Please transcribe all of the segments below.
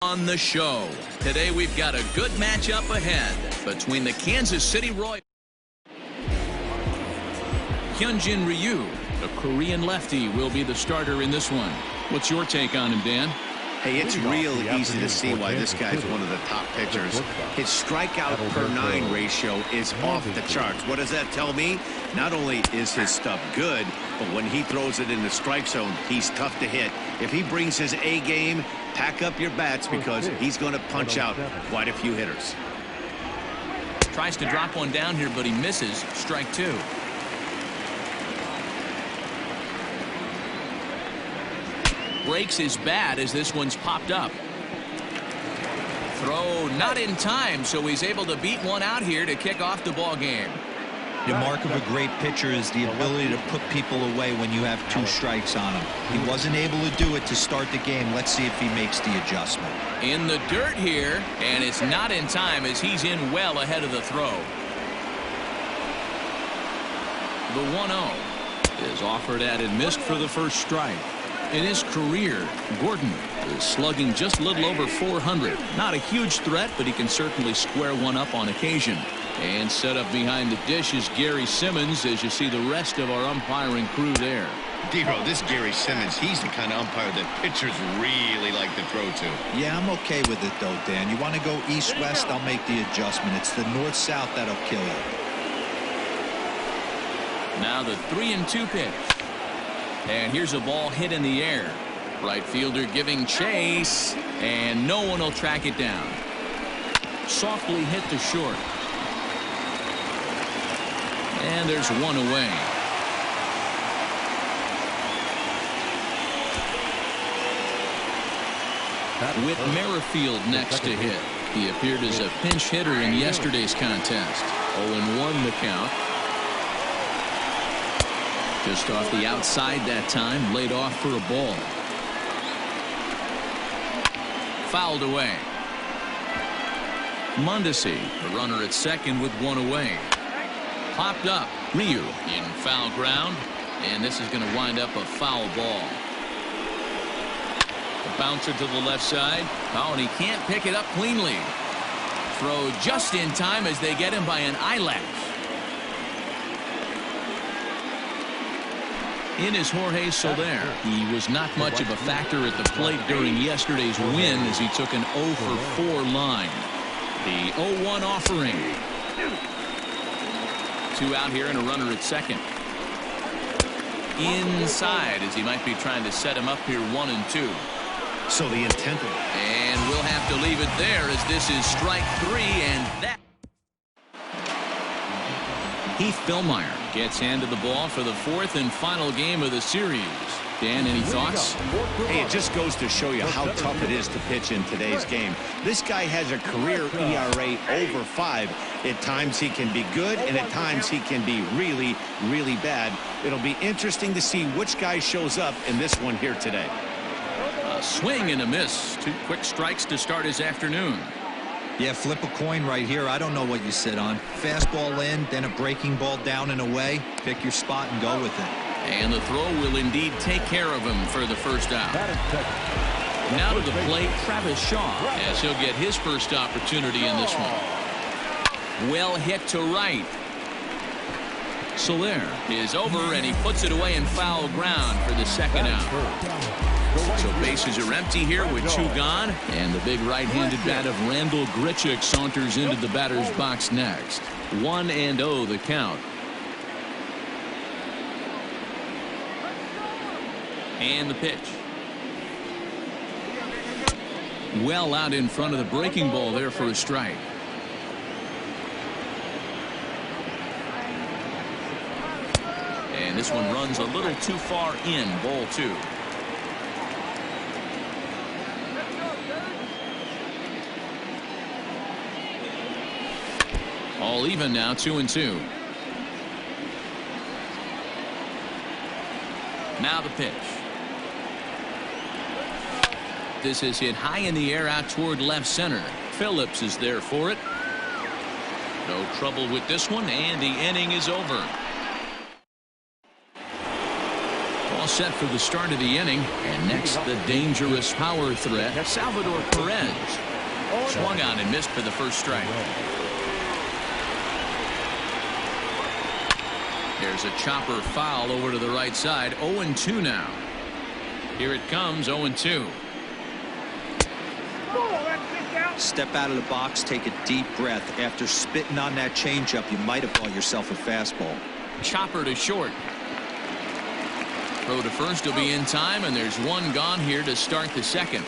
On the show today, we've got a good matchup ahead between the Kansas City Royals. Hyunjin Ryu, the Korean lefty, will be the starter in this one. What's your take on him, Dan? Hey, it's real easy to see why this guy's one of the top pitchers. His strikeout per 9 ratio is off the charts. What does that tell me? Not only is his stuff good, but when he throws it in the strike zone, he's tough to hit. If he brings his A game, pack up your bats because he's going to punch out quite a few hitters. Tries to drop one down here, but he misses. Strike 2. Breaks his bat as this one's popped up. Throw not in time, so he's able to beat one out here to kick off the ball game. The mark of a great pitcher is the ability to put people away when you have 2 strikes on him. He wasn't able to do it to start the game. Let's see if he makes the adjustment. In the dirt here, and it's not in time as he's in well ahead of the throw. The 1-0 is offered at and missed for the first strike. In his career, Gordon is slugging just a little over 400. Not a huge threat, but he can certainly square one up on occasion. And set up behind the dish is Gary Simmons as you see the rest of our umpiring crew there. D-Row, this Gary Simmons, he's the kind of umpire that pitchers really like to throw to. Yeah, I'm okay with it, though, Dan. You want to go east-west, I'll make the adjustment. It's the north-south that'll kill you. Now the 3-2 pitch. And here's a ball hit in the air. Right fielder giving chase, and no one will track it down. Softly hit to short. And there's one away. With Merrifield next to hit. He appeared as a pinch hitter in yesterday's contest. 0-1 the count. Just off the outside that time, laid off for a ball. Fouled away. Mondesi, the runner at second with one away. Popped up. Ryu in foul ground, and this is going to wind up a foul ball. The bouncer to the left side. Oh, and he can't pick it up cleanly. Throw just in time as they get him by an eyelash. In is Jorge Soler. He was not much of a factor at the plate during yesterday's win as he took an 0-for-4 line. The 0-1 offering. 2 out here and a runner at second. Inside as he might be trying to set him up here 1-2. So the intent of it. And we'll have to leave it there as this is strike 3, and that. Heath Filmeyer gets handed the ball for the 4th and final game of the series. Dan, any thoughts? Hey, it just goes to show you how tough it is to pitch in today's game. This guy has a career ERA over 5. At times he can be good, and at times he can be really, really bad. It'll be interesting to see which guy shows up in this one here today. A swing and a miss. 2 quick strikes to start his afternoon. Yeah, flip a coin right here. I don't know what you sit on. Fastball in, then a breaking ball down and away. Pick your spot and go with it. And the throw will indeed take care of him for the first out. Now to the plate, Travis Shaw, as he'll get his first opportunity in this one. Well hit to right. Soler is over, and he puts it away in foul ground for the second out. So bases are empty here with 2 gone, and the big right-handed bat of Randall Grichuk saunters into the batter's box next. 1-0 the count. And the pitch. Well out in front of the breaking ball there for a strike. And this one runs a little too far in, ball 2. All even now, 2-2. Now the pitch. This is hit high in the air out toward left center. Phillips is there for it. No trouble with this one, and the inning is over. All set for the start of the inning. And next, the dangerous power threat, Salvador Perez. Swung on and missed for the first strike. There's a chopper foul over to the right side. 0-2 now. Here it comes, 0-2. Step out of the box, take a deep breath. After spitting on that changeup, you might have bought yourself a fastball. Chopper to short. Throw to first will be in time, and there's one gone here to start the second.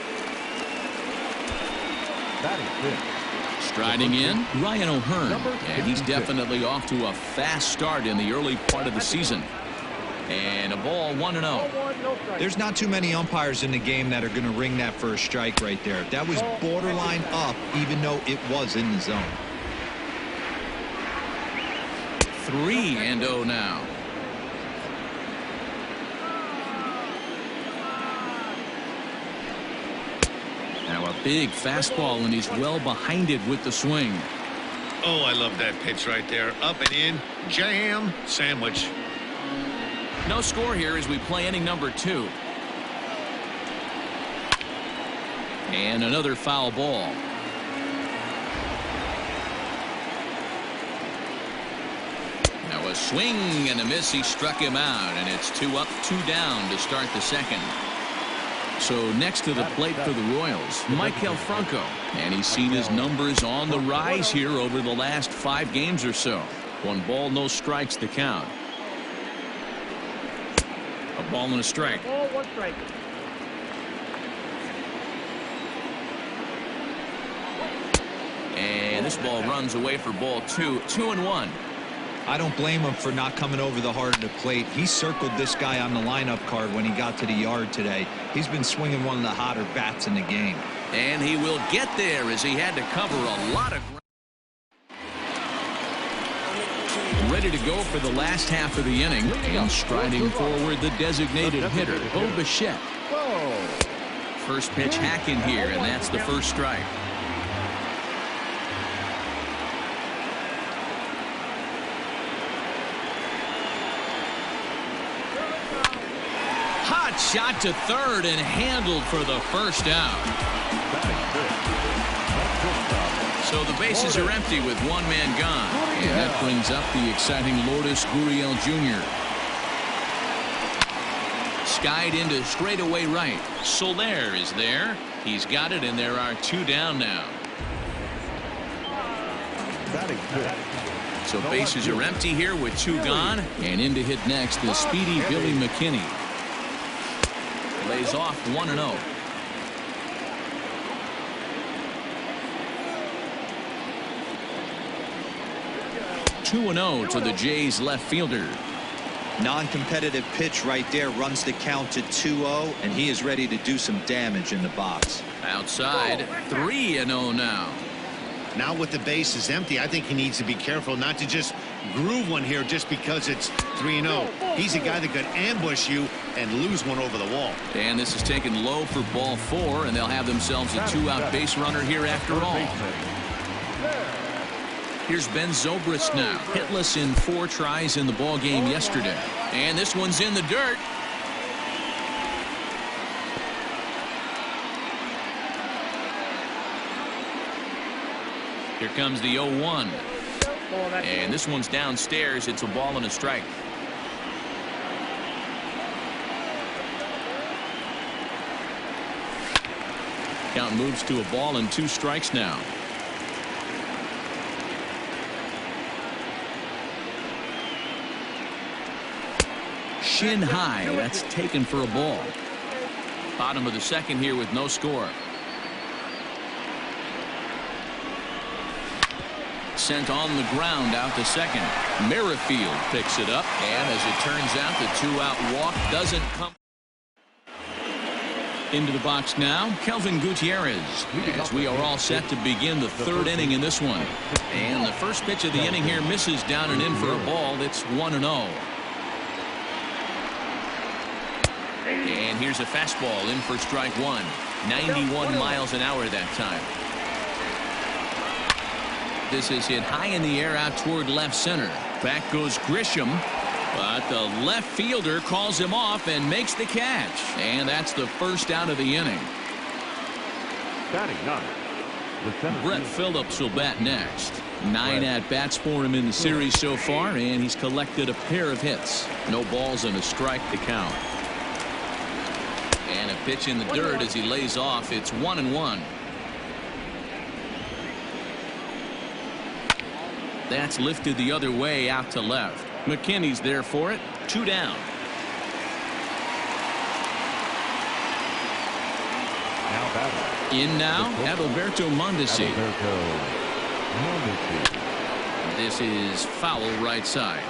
Striding in, Ryan O'Hearn, and he's definitely off to a fast start in the early part of the season. And a ball, 1-0. There's not too many umpires in the game that are going to ring that first strike right there. That was borderline up, even though it was in the zone. 3-0 now. Now a big fastball, and he's well behind it with the swing. Oh, I love that pitch right there. Up and in, jam, sandwich. No score here as we play inning number 2. And another foul ball. Now a swing and a miss. He struck him out, and it's 2 up, 2 down to start the second. So next to the plate for the Royals, Michael Franco, and he's seen his numbers on the rise here over the last 5 games or so. 1 ball, no strikes to count. A ball and a strike. Ball, 1 strike. And this ball runs away for ball 2. 2-1. I don't blame him for not coming over the heart of the plate. He circled this guy on the lineup card when he got to the yard today. He's been swinging one of the hotter bats in the game. And he will get there as he had to cover a lot of ground. Ready to go for the last half of the inning, and striding forward the designated hitter, Bo Bichette. First pitch hacking here, and that's the first strike. Hot shot to third and handled for the first out. So the bases are empty with 1 man gone. And that brings up the exciting Lourdes Gurriel Jr. Skied into straightaway right. Soler is there. He's got it, and there are 2 down now. So bases are empty here with 2 gone. And in to hit next is speedy Billy McKinney. Lays off 1-0. To the Jays left fielder. Non-competitive pitch right there, runs the count to 2-0, and he is ready to do some damage in the box. Outside, 3-0 now. Now with the bases empty, I think he needs to be careful not to just groove one here just because it's 3-0. He's a guy that could ambush you and lose one over the wall. And this is taken low for ball 4, and they'll have themselves a 2-out base runner here after all. Here's Ben Zobrist now, hitless in 4 tries in the ball game yesterday, and this one's in the dirt. Here comes the 0-1, and this one's downstairs. It's a ball and a strike. Count moves to a ball and 2 strikes now. Shin high, that's taken for a ball. Bottom of the second here with no score. Sent on the ground out to second. Merrifield picks it up, and as it turns out, the 2-out walk doesn't come. Into the box now, Kelvin Gutierrez, as we are all set to begin the 3rd inning in this one. And the first pitch of the inning here misses down and in for a ball. It's 1-0. And here's a fastball in for strike 1. 91 miles an hour that time. This is hit high in the air out toward left center. Back goes Grisham. But the left fielder calls him off and makes the catch. And that's the first out of the inning. Batting ninth, Brett Phillips will bat next. 9 at-bats for him in the series so far, and he's collected a pair of hits. No balls and a strike to count. And a pitch in the dirt as he lays off. It's 1-1. That's lifted the other way out to left. McKinney's there for it. 2 down. now batting. In now, Adalberto Mondesi. This is foul right side.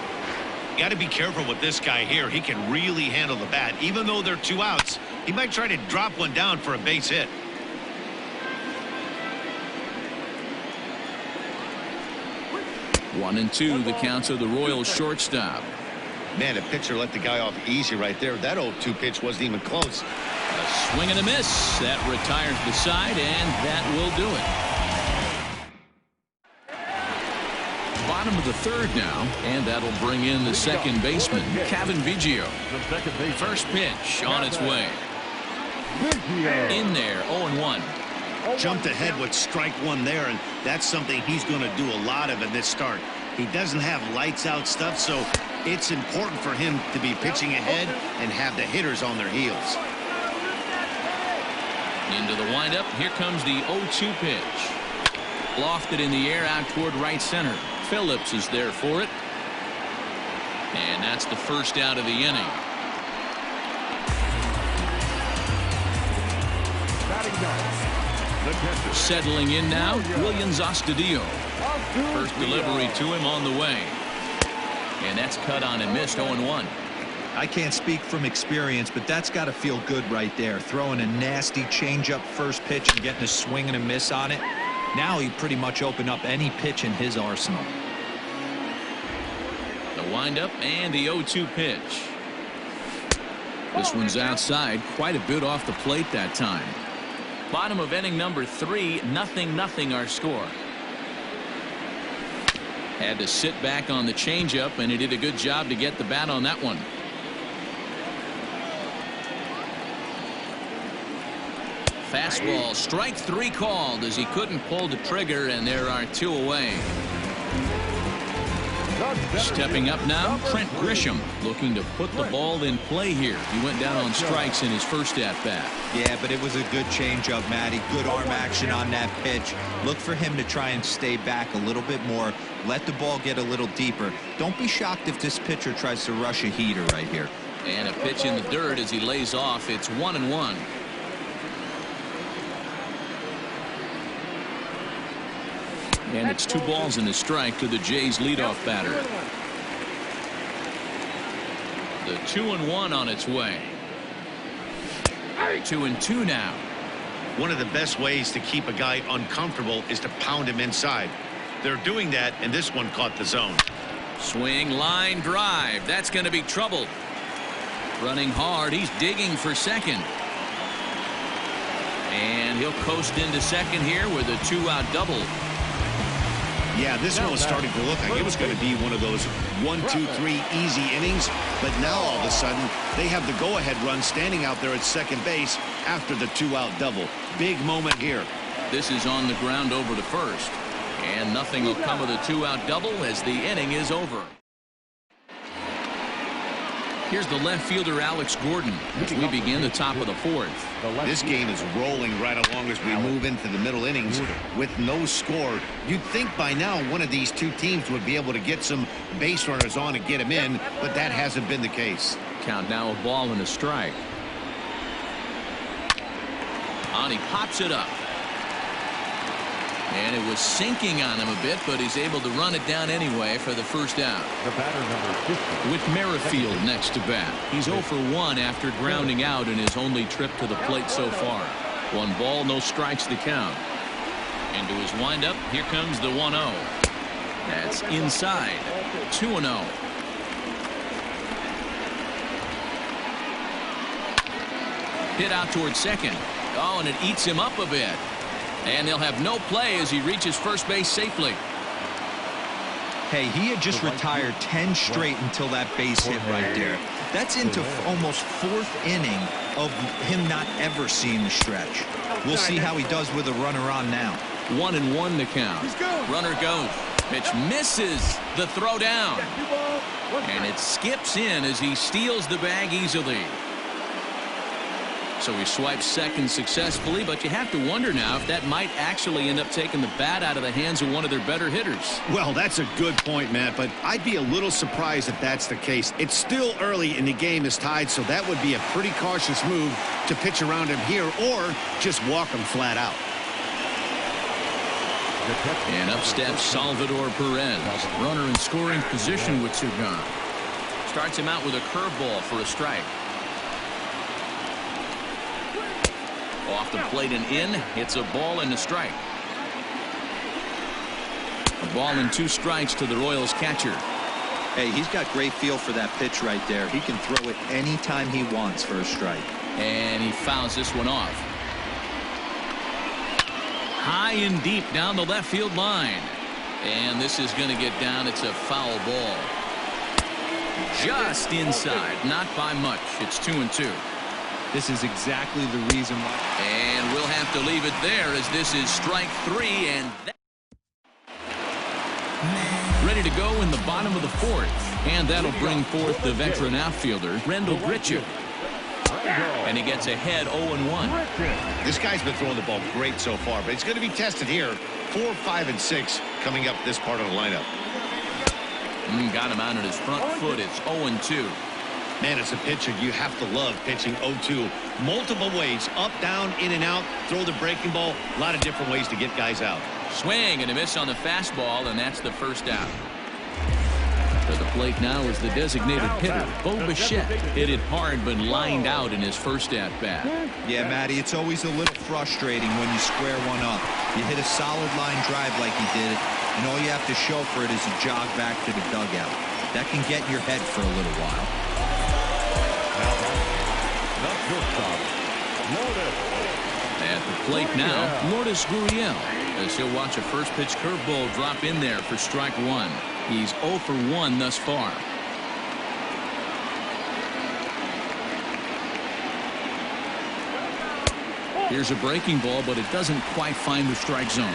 Got to be careful with this guy here. He can really handle the bat. Even though they're 2 outs, he might try to drop one down for a base hit. One and two, the count of the Royals shortstop. Man, a pitcher let the guy off easy right there. That 0-2 pitch wasn't even close. A swing and a miss. That retires the side, and that will do it. Bottom of the third now, and that'll bring in the second baseman, Kevin Biggio. First pitch on its way. In there, 0-1. Jumped ahead with strike one there, and that's something he's going to do a lot of in this start. He doesn't have lights out stuff, so it's important for him to be pitching ahead and have the hitters on their heels. Into the windup. Here comes the 0-2 pitch. Lofted in the air out toward right center. Phillips is there for it. And that's the first out of the inning. Settling in now, Williams Astudillo. First delivery to him on the way. And that's cut on and missed. 0-1. I can't speak from experience, but that's got to feel good right there. Throwing a nasty changeup first pitch and getting a swing and a miss on it. Now he pretty much opened up any pitch in his arsenal. The windup and the 0-2 pitch. This one's outside, quite a bit off the plate that time. Bottom of inning number 3, 0-0 our score. Had to sit back on the changeup, and he did a good job to get the bat on that one. Fastball, strike 3 called as he couldn't pull the trigger, and there are 2 away. Stepping up now, Trent Grisham looking to put the ball in play here. He went down on strikes in his first at-bat. Yeah, but it was a good changeup, Matty. Good arm action on that pitch. Look for him to try and stay back a little bit more. Let the ball get a little deeper. Don't be shocked if this pitcher tries to rush a heater right here. And a pitch in the dirt as he lays off. It's 1-1. And it's 2 balls and a strike to the Jays leadoff batter. The 2-1 on its way. 2-2 now. One of the best ways to keep a guy uncomfortable is to pound him inside. They're doing that, and this one caught the zone. Swing, line, drive. That's going to be trouble. Running hard. He's digging for second. And he'll coast into second here with a 2-out double. Yeah, this one was starting to look like it was going to be one of those 1, 2, 3 easy innings. But now all of a sudden, they have the go-ahead run standing out there at second base after the 2-out double. Big moment here. This is on the ground over to first. And nothing will come of the 2-out double as the inning is over. Here's the left fielder, Alex Gordon, as we begin the top of the 4th. This game is rolling right along as we move into the middle innings with no score. You'd think by now one of these 2 teams would be able to get some base runners on and get them in, but that hasn't been the case. Count now, a ball and a strike. On, he pops it up. And it was sinking on him a bit, but he's able to run it down anyway for the first out. The batter number 50. With Merrifield next to bat. He's 0 for 1 after grounding out in his only trip to the plate so far. 1 ball, no strikes to count. Into his windup, here comes the 1-0. That's inside. 2-0. Hit out towards second. Oh, and it eats him up a bit. And they'll have no play as he reaches first base safely. Hey, he had just retired 10 straight until that base hit right there. That's into almost 4th inning of him not ever seeing the stretch. We'll see how he does with a runner on now. 1-1 to count. Runner goes. Pitch misses the throw down. And it skips in as he steals the bag easily. So he swipes second successfully, but you have to wonder now if that might actually end up taking the bat out of the hands of one of their better hitters. Well, that's a good point, Matt, but I'd be a little surprised if that's the case. It's still early and the game is tied, so that would be a pretty cautious move to pitch around him here or just walk him flat out. And up steps Salvador Perez. Runner in scoring position with 2 gone. Starts him out with a curveball for a strike. Off the plate and in. It's a ball and a strike. A ball and 2 strikes to the Royals catcher. Hey, he's got great feel for that pitch right there. He can throw it anytime he wants for a strike. And he fouls this one off. High and deep down the left field line. And this is going to get down. It's a foul ball. Just inside. Not by much. It's 2-2. This is exactly the reason why. And we'll have to leave it there as this is strike 3. And ready to go in the bottom of the 4th. And that'll bring forth the veteran outfielder, Rendell Grichuk. And he gets ahead 0-1. This guy's been throwing the ball great so far, but it's going to be tested here. 4, 5, and 6 coming up this part of the lineup. Got him out at his front foot. It's 0-2. Man, as a pitcher, you have to love pitching 0-2. Multiple ways, up, down, in and out, throw the breaking ball. A lot of different ways to get guys out. Swing and a miss on the fastball, and that's the first out. To the plate now is the designated hitter, Bo Bichette. Hit it hard, but lined out in his first at-bat. Yeah, Matty, it's always a little frustrating when you square one up. You hit a solid line drive like he did, and all you have to show for it is a jog back to the dugout. That can get in your head for a little while. At the plate now, Lourdes Gurriel, as he'll watch a first pitch curveball drop in there for strike 1. He's 0 for 1 thus far. Here's a breaking ball, but it doesn't quite find the strike zone.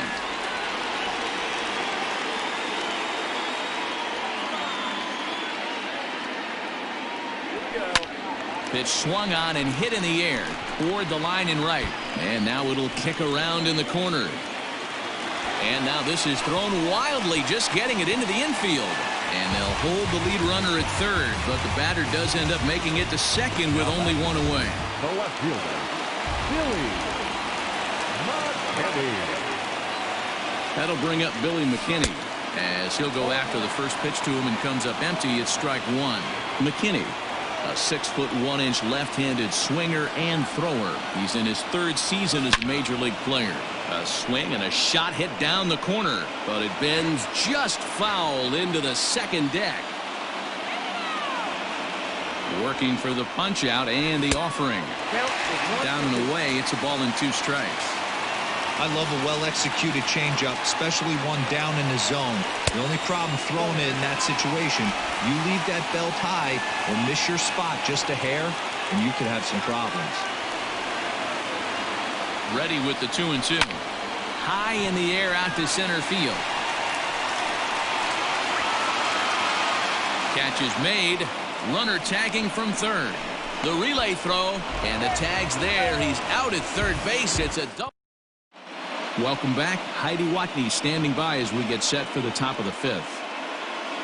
Pitch swung on and hit in the air toward the line and right. And now it'll kick around in the corner. And now this is thrown wildly, just getting it into the infield. And they'll hold the lead runner at third, but the batter does end up making it to second with only 1 away. The left fielder, Billy McKinney. That'll bring up Billy McKinney as he'll go after the first pitch to him and comes up empty. It's strike 1. McKinney, a 6'1" left-handed swinger and thrower. He's in his 3rd season as a major league player. A swing and a shot hit down the corner, but it bends just foul into the second deck. Working for the punch out and the offering. Down and away. It's a ball and 2 strikes. I love a well-executed changeup, especially one down in the zone. The only problem throwing it in that situation, you leave that belt high or miss your spot just a hair, and you could have some problems. Ready with the 2-2. High in the air out to center field. Catch is made. Runner tagging from third. The relay throw, and the tag's there. He's out at third base. It's a double. Welcome back. Heidi Watney standing by as we get set for the top of the 5th.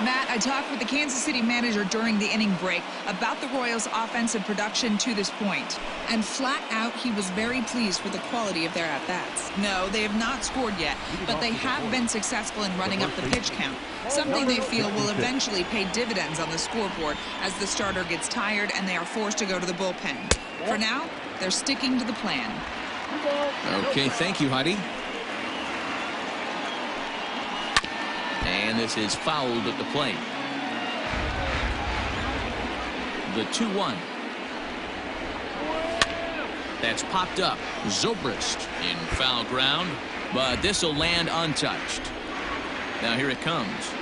Matt, I talked with the Kansas City manager during the inning break about the Royals' offensive production to this point. And flat out, he was very pleased with the quality of their at-bats. No, they have not scored yet, but they have been successful in running up the pitch count, something they feel will eventually pay dividends on the scoreboard as the starter gets tired and they are forced to go to the bullpen. For now, they're sticking to the plan. Okay, thank you, Heidi. And this is fouled at the plate. The 2-1. That's popped up. Zobrist in foul ground, but this will land untouched. Now here it comes.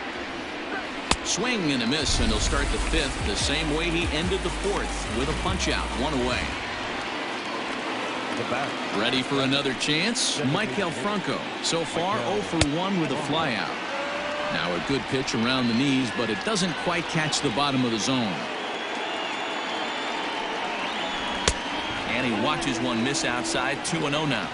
Swing and a miss, and he'll start the fifth the same way he ended the fourth, with a punch-out, one away. Ready for another chance? Michael Franco. So far, 0 for 1 with a flyout. Now a good pitch around the knees, but it doesn't quite catch the bottom of the zone. And he watches one miss outside. 2-0 now.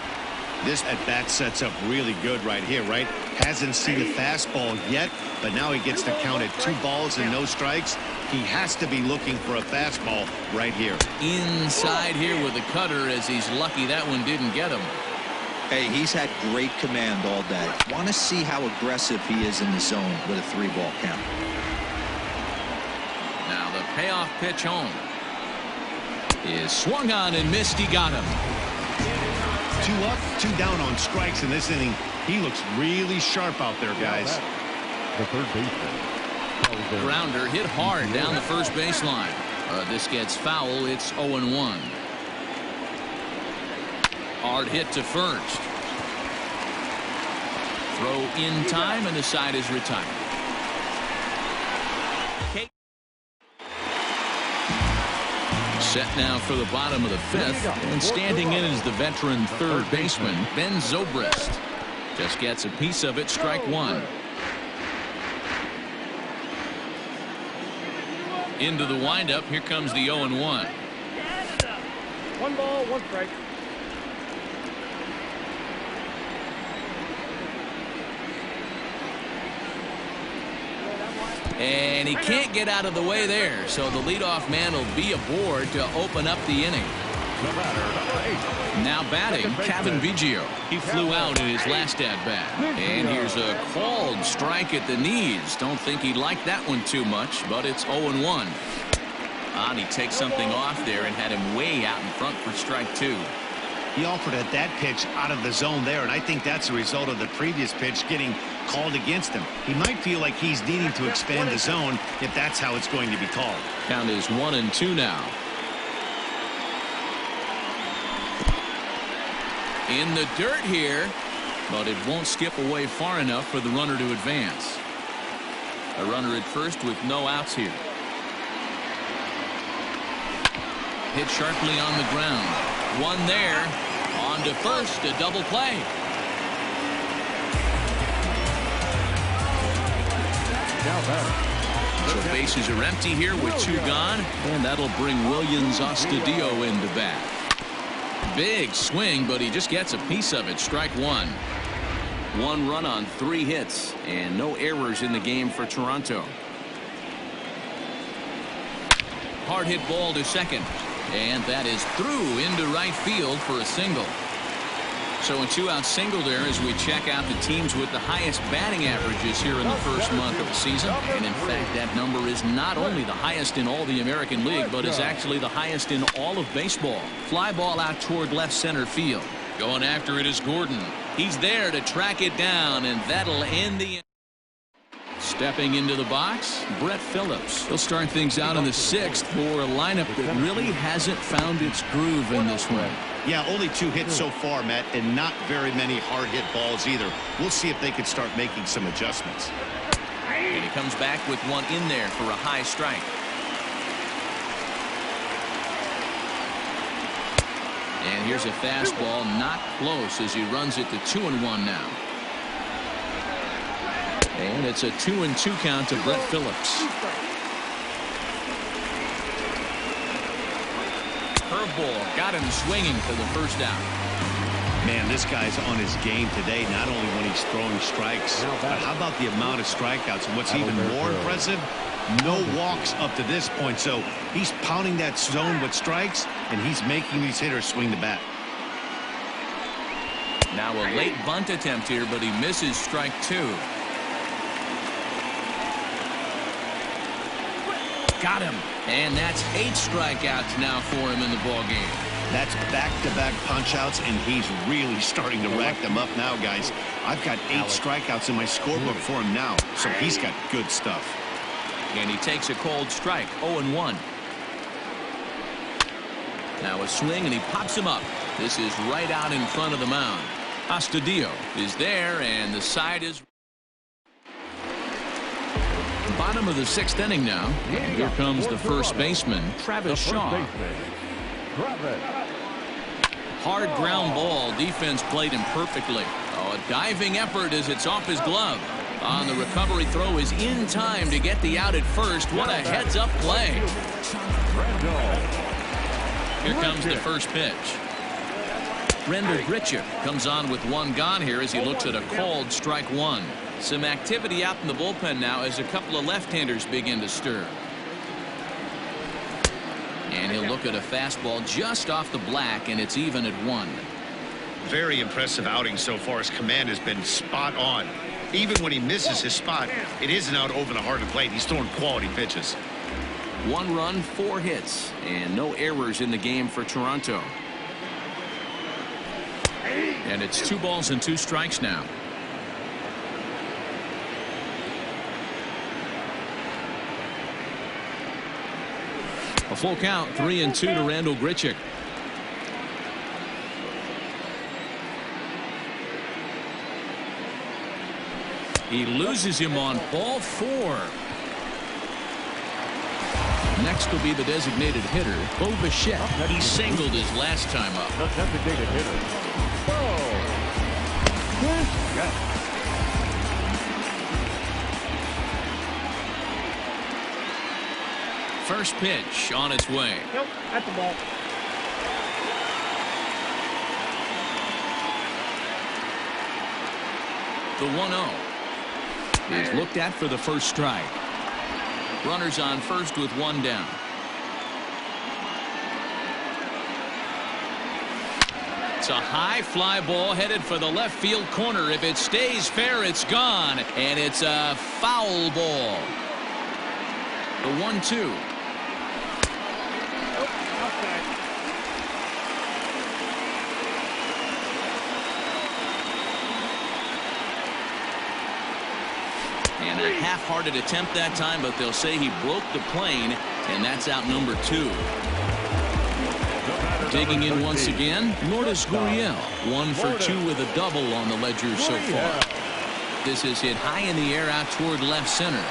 This at-bat sets up really good right here, right? Hasn't seen a fastball yet, but now he gets to count at 2 balls and no strikes. He has to be looking for a fastball right here. Inside here with the cutter, as he's lucky that one didn't get him. Hey, he's had great command all day. Want to see how aggressive he is in the zone with a 3-ball count. Now the payoff pitch home is swung on and missed. He got him. 2 up, 2 down on strikes in this inning. He looks really sharp out there, guys. The third baseman. Grounder hit hard down the first baseline. This gets foul. It's 0-1. Hard hit to first. Throw in time, and the side is retired. Set now for the bottom of the fifth, and standing in is the veteran third baseman, Ben Zobrist. Just gets a piece of it, strike one. Into the windup, here comes the 0-1. 1 ball, 1 strike. And he can't get out of the way there, so the leadoff man will be aboard to open up the inning. Now batting, Kevin Biggio. He flew out in his last at-bat. And here's a called strike at the knees. Don't think he liked that one too much, but it's 0-1. And he takes something off there and had him way out in front for strike 2. He offered at that pitch out of the zone there, and I think that's a result of the previous pitch getting called against him. He might feel like he's needing to expand the zone if that's how it's going to be called. Count is 1-2 now. In the dirt here, but it won't skip away far enough for the runner to advance. A runner at first with no outs here. Hit sharply on the ground. One there. On to first, a double play. So bases are empty here with 2 gone, and that'll bring Williams Astudillo into bat. Big swing, but he just gets a piece of it. Strike 1. 1 run on 3 hits, and no errors in the game for Toronto. Hard hit ball to second. And that is through into right field for a single. So a 2-out single there as we check out the teams with the highest batting averages here in the first month of the season. And in fact, that number is not only the highest in all the American League, but is actually the highest in all of baseball. Fly ball out toward left center field. Going after it is Gordon. He's there to track it down, and that'll end the inning. Stepping into the box, Brett Phillips. He'll start things out in the 6th for a lineup that really hasn't found its groove in this one. Yeah, only 2 hits so far, Matt, and not very many hard hit balls either. We'll see if they can start making some adjustments. And he comes back with one in there for a high strike. And here's a fastball, not close, as he runs it to 2-1 now. And it's a 2-2 count to Brett Phillips. Curveball got him swinging for the first out. Man, this guy's on his game today, not only when he's throwing strikes, but how about the amount of strikeouts? And what's even more impressive, no walks up to this point. So he's pounding that zone with strikes, and he's making these hitters swing the bat. Now a late bunt attempt here, but he misses strike 2. Got him. And that's 8 strikeouts now for him in the ballgame. That's back-to-back punch-outs, and he's really starting to rack them up now, guys. I've got 8 strikeouts in my scorebook for him now, so he's got good stuff. And he takes a cold strike, 0-1. Now a swing, and he pops him up. This is right out in front of the mound. Astudillo is there, and the side is... Bottom of the 6th inning now. And here comes the first baseman, Travis Shaw. Hard ground ball. Defense played him perfectly. Oh, a diving effort as it's off his glove. On the recovery throw is in time to get the out at first. What a heads-up play. Here comes the first pitch. Render Grichuk comes on with one gone here as he looks at a called strike one. Some activity out in the bullpen now as a couple of left-handers begin to stir. And he'll look at a fastball just off the black, and it's even at 1. Very impressive outing so far. His command has been spot on. Even when he misses his spot, it isn't out over the heart of the plate. He's throwing quality pitches. 1 run, 4 hits, and no errors in the game for Toronto. And it's 2 balls and 2 strikes now. A full count, 3-2 to Randall Grichuk. He loses him on ball 4. Next will be the designated hitter, Bo Bichette. He singled his last time up. The designated hitter. First pitch on its way. Nope, at the ball. The 1-0 is looked at for the first strike. Runners on first with 1 down. It's a high fly ball headed for the left field corner. If it stays fair, it's gone. And it's a foul ball. The 1-2. And a half-hearted attempt that time, but they'll say he broke the plane, and that's out number 2. Digging in once again, Lourdes Gurriel. 1 for 2 with a double on the ledger so far. This is hit high in the air out toward left center.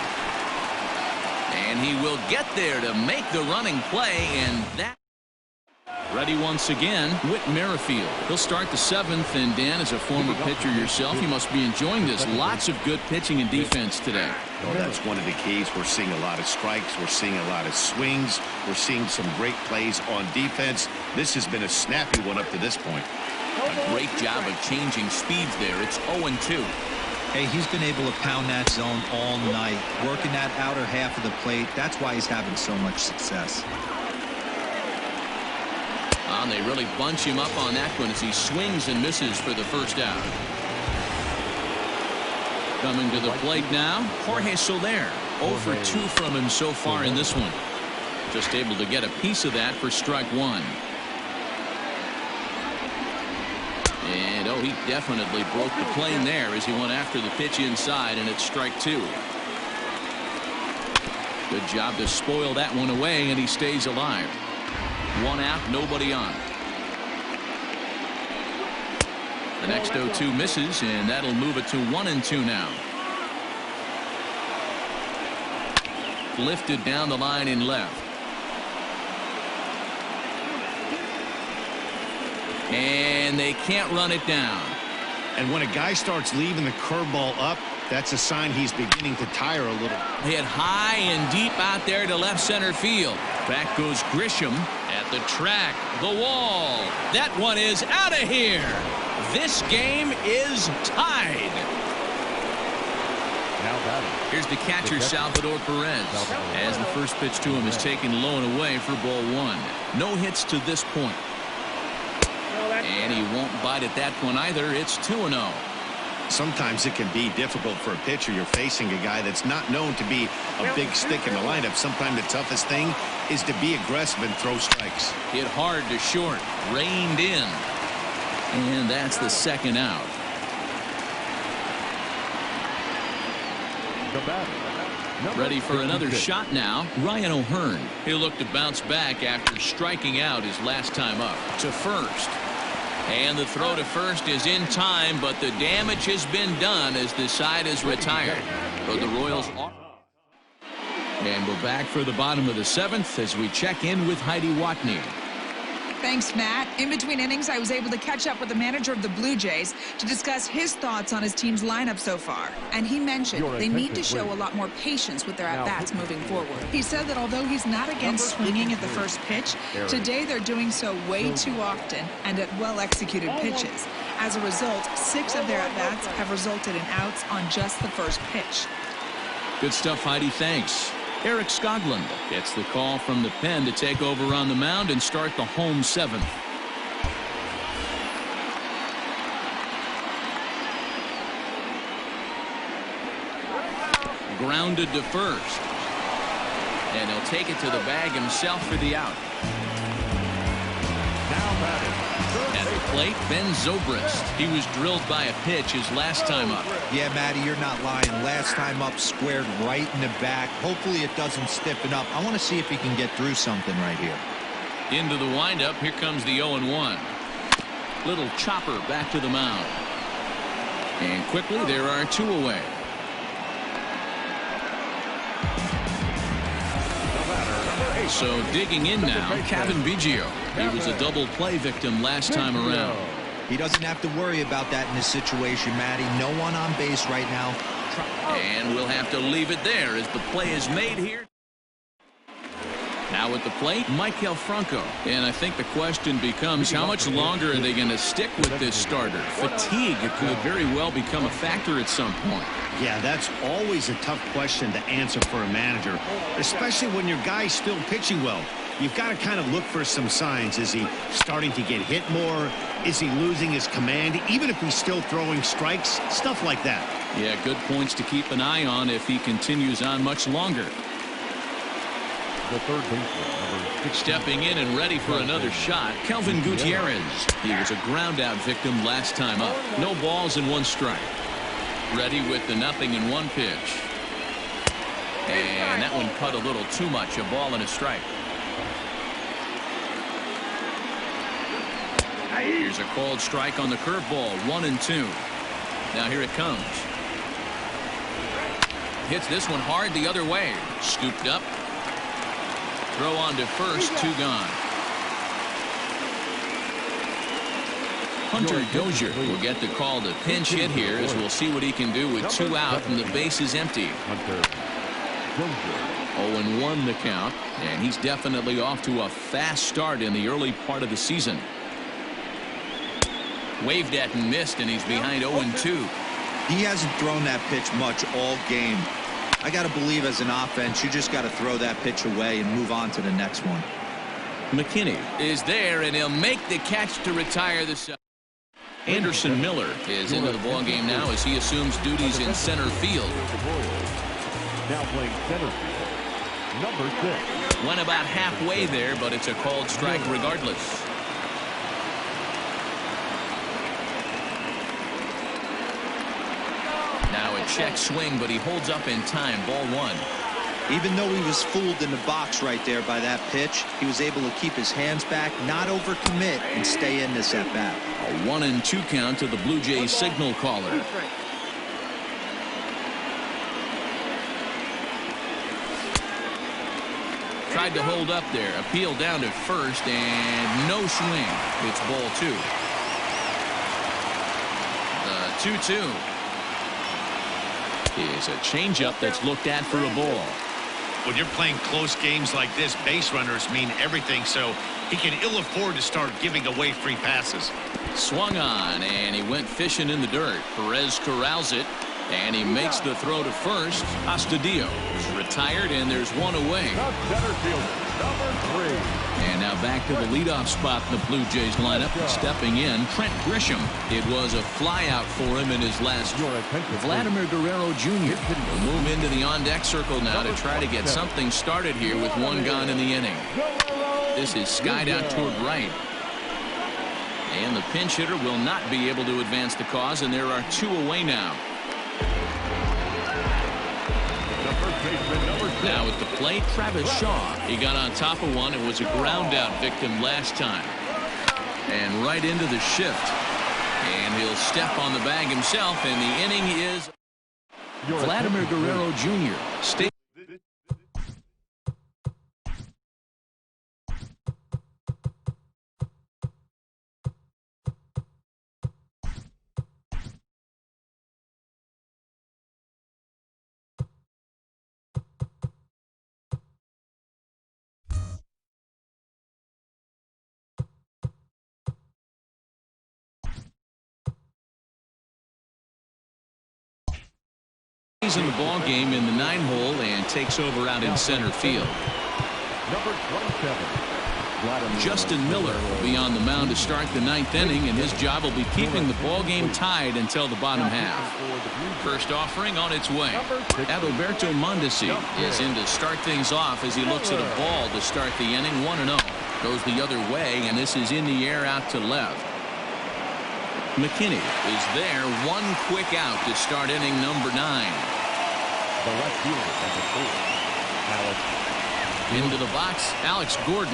And he will get there to make the running play, and that. Ready once again, Whit Merrifield. He'll start the 7th, and Dan, as a former pitcher yourself, you must be enjoying this. Lots of good pitching and defense today. Oh, that's one of the keys. We're seeing a lot of strikes. We're seeing a lot of swings. We're seeing some great plays on defense. This has been a snappy one up to this point. A great job of changing speeds there. It's 0-2. Hey, he's been able to pound that zone all night, working that outer half of the plate. That's why he's having so much success. And they really bunch him up on that one as he swings and misses for the first out. Coming to the plate now, Jorge Soler. 0 for 2 from him so far in this one. Just able to get a piece of that for strike 1. And he definitely broke the plane there as he went after the pitch inside, and it's strike 2. Good job to spoil that one away, and he stays alive. 1 out, nobody on. The next 0-2 misses, and that'll move it to 1-2 now. Lifted down the line in left. And they can't run it down. And when a guy starts leaving the curveball up, that's a sign he's beginning to tire a little. Hit high and deep out there to left center field. Back goes Grisham at the track. The wall. That one is out of here. This game is tied. Here's the catcher, Salvador Perez, as the first pitch to him is taken low and away for ball 1. No hits to this point. And he won't bite at that one either. It's 2-0. Sometimes it can be difficult for a pitcher. You're facing a guy that's not known to be a big stick in the lineup. Sometimes the toughest thing is to be aggressive and throw strikes. Hit hard to short. Reined in. And that's the second out. Ready for another shot now. Ryan O'Hearn. He'll look to bounce back after striking out his last time up. To first. And the throw to first is in time, but the damage has been done as the side is retired. But the Royals are. And we're back for the bottom of the 7th as we check in with Heidi Watney. Thanks, Matt. In between innings, I was able to catch up with the manager of the Blue Jays to discuss his thoughts on his team's lineup so far. And he mentioned they need to show a lot more patience with their at-bats moving forward. He said that although he's not against swinging at the first pitch, today they're doing so way too often and at well-executed pitches. As a result, 6 of their at-bats have resulted in outs on just the first pitch. Good stuff, Heidi. Thanks. Eric Skoglund gets the call from the pen to take over on the mound and start the home 7th. Grounded to first. And he'll take it to the bag himself for the out. At the plate, Ben Zobrist. He was drilled by a pitch his last time up. Yeah, Matty, you're not lying. Last time up, squared right in the back. Hopefully it doesn't stiffen up. I want to see if he can get through something right here. Into the windup. Here comes the 0-1. Little chopper back to the mound. And quickly there are 2 away. So digging in now, Kevin Biggio. He was a double play victim last time around. He doesn't have to worry about that in this situation, Matty. No one on base right now. And we'll have to leave it there as the play is made here. Now at the plate, Maikel Franco. And I think the question becomes, how much longer are they going to stick with this starter? Fatigue could very well become a factor at some point. Yeah, that's always a tough question to answer for a manager, especially when your guy's still pitching well. You've got to kind of look for some signs. Is he starting to get hit more? Is he losing his command, even if he's still throwing strikes? Stuff like that. Yeah, good points to keep an eye on if he continues on much longer. The third baseman, number 16. Stepping in and ready for another shot, Kelvin Gutierrez. He was a ground-out victim last time up. No balls and 1 strike. Ready with the 0-1 pitch. And that one cut a little too much. A ball and a strike. Here's a called strike on the curveball. 1-2. Now here it comes. Hits this one hard the other way. Scooped up. Throw on to first. 2 gone. Hunter Dozier will get the call to pinch hit here as we'll see what he can do with 2 out and the base is empty. 0-1 the count, and he's definitely off to a fast start in the early part of the season. Waved at and missed, and he's behind 0-2. He hasn't thrown that pitch much all game. I got to believe as an offense, you just got to throw that pitch away and move on to the next one. McKinney is there, and he'll make the catch to retire the side. Anderson Miller is into the ballgame now as he assumes duties in center field. Now playing center field, number 6. Went about halfway there, but it's a called strike regardless. Now a check swing, but he holds up in time. Ball 1. Even though he was fooled in the box right there by that pitch, he was able to keep his hands back, not overcommit, and stay in this at-bat. A 1-2 count to the Blue Jays signal caller. Tried to hold up there. Appeal down to first, and no swing. It's ball 2. The 2-2 is a changeup that's looked at for a ball. When you're playing close games like this, base runners mean everything, so he can ill afford to start giving away free passes. Swung on, and he went fishing in the dirt. Perez corrals it, and he makes the throw to first. Astudillo is retired, and there's 1 away. And now back to the leadoff spot in the Blue Jays lineup. Stepping in, Trent Grisham. It was a flyout for him in his last. Vladimir Guerrero Jr. will move into the on-deck circle now to try to get something started here with 1 gone in the inning. This is skied out toward right. And the pinch hitter will not be able to advance the cause, and there are 2 away now. Now at the plate, Travis Shaw. He got on top of one and was a ground-out victim last time. And right into the shift. And he'll step on the bag himself, and the inning is Vladimir Guerrero Jr. He's in the ball game in the 9-hole and takes over out in center field. Number 27. Justin Miller will be on the mound to start the 9th inning, and his job will be keeping the ball game tied until the bottom half. First offering on its way. Adalberto Mondesi is in to start things off as he looks at a ball to start the inning. 1-0. Goes the other way, and this is in the air out to left. McKinney is there. One quick out to start inning number 9. The left fielder, number 4. Alex. Into the box, Alex Gordon,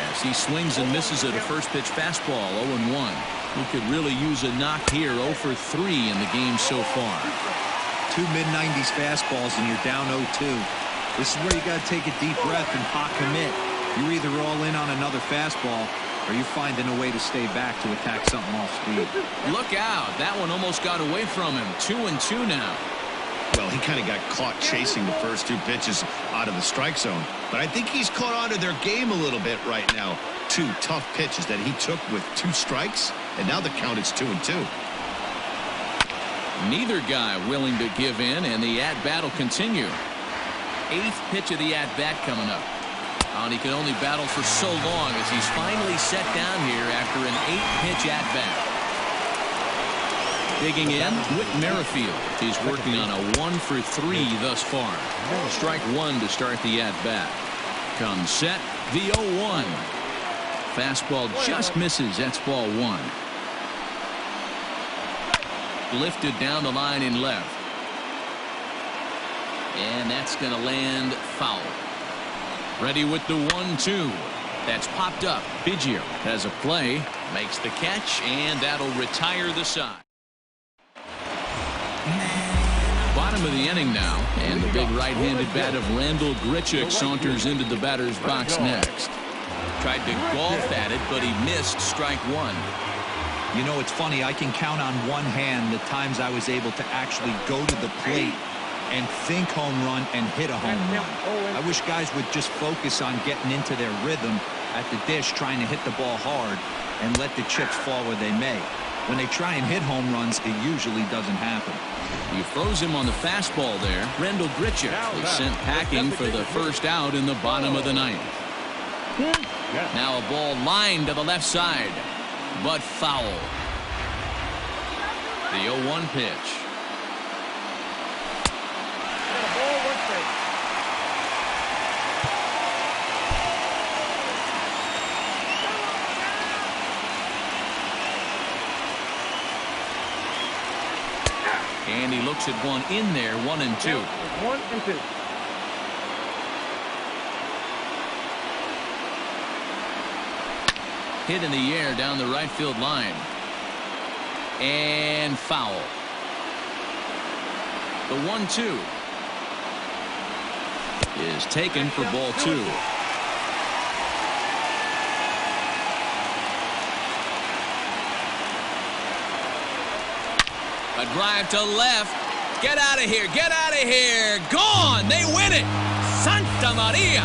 as he swings and misses at a first pitch fastball. 0-1. He could really use a knock here. 0 for 3 in the game so far. 2 mid-90s fastballs and you're down 0-2. This is where you got to take a deep breath and pot commit. You're either all in on another fastball or you're finding a way to stay back to attack something off speed. Look out. That one almost got away from him. 2-2 now. Well, he kind of got caught chasing the first 2 pitches out of the strike zone. But I think he's caught on to their game a little bit right now. 2 tough pitches that he took with 2 strikes, and now the count is 2-2. Neither guy willing to give in, and the at-bat will continue. 8th pitch of the at-bat coming up. And he can only battle for so long as he's finally set down here after an 8-pitch at-bat. Digging in, Whit Merrifield. He's working on a 1 for 3 thus far. Strike 1 to start the at-bat. Comes set, the 0-1. Fastball just misses. That's ball 1. Lifted down the line in left. And that's going to land foul. Ready with the 1-2. That's popped up. Biggio has a play, makes the catch, and that'll retire the side. Bottom of the inning now, and the big right-handed bat of Randall Grichuk saunters into the batter's box next. Tried to golf at it, but he missed strike 1. You know, it's funny. I can count on one hand the times I was able to actually go to the plate and think home run and hit a home run. I wish guys would just focus on getting into their rhythm at the dish, trying to hit the ball hard and let the chips fall where they may. When they try and hit home runs, it usually doesn't happen. You froze him on the fastball there. Randall Grichuk is sent packing for the first out in the bottom of the 9th. Now a ball lined to the left side, but foul. The 0-1 pitch. And he looks at one in there, 1-2. 1-2. Hit in the air down the right field line. And foul. The 1-2 is taken for ball 2. A drive to left. Get out of here. Get out of here. Gone. They win it. Santa Maria.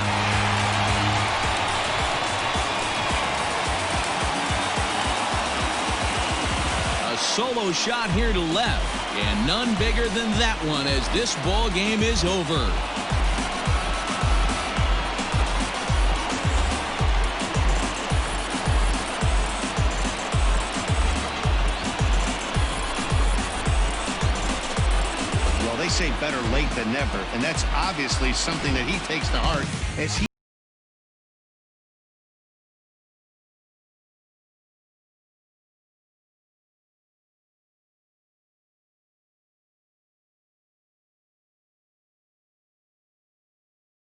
A solo shot here to left. And none bigger than that one as this ball game is over. They say better late than never, and that's obviously something that he takes to heart as he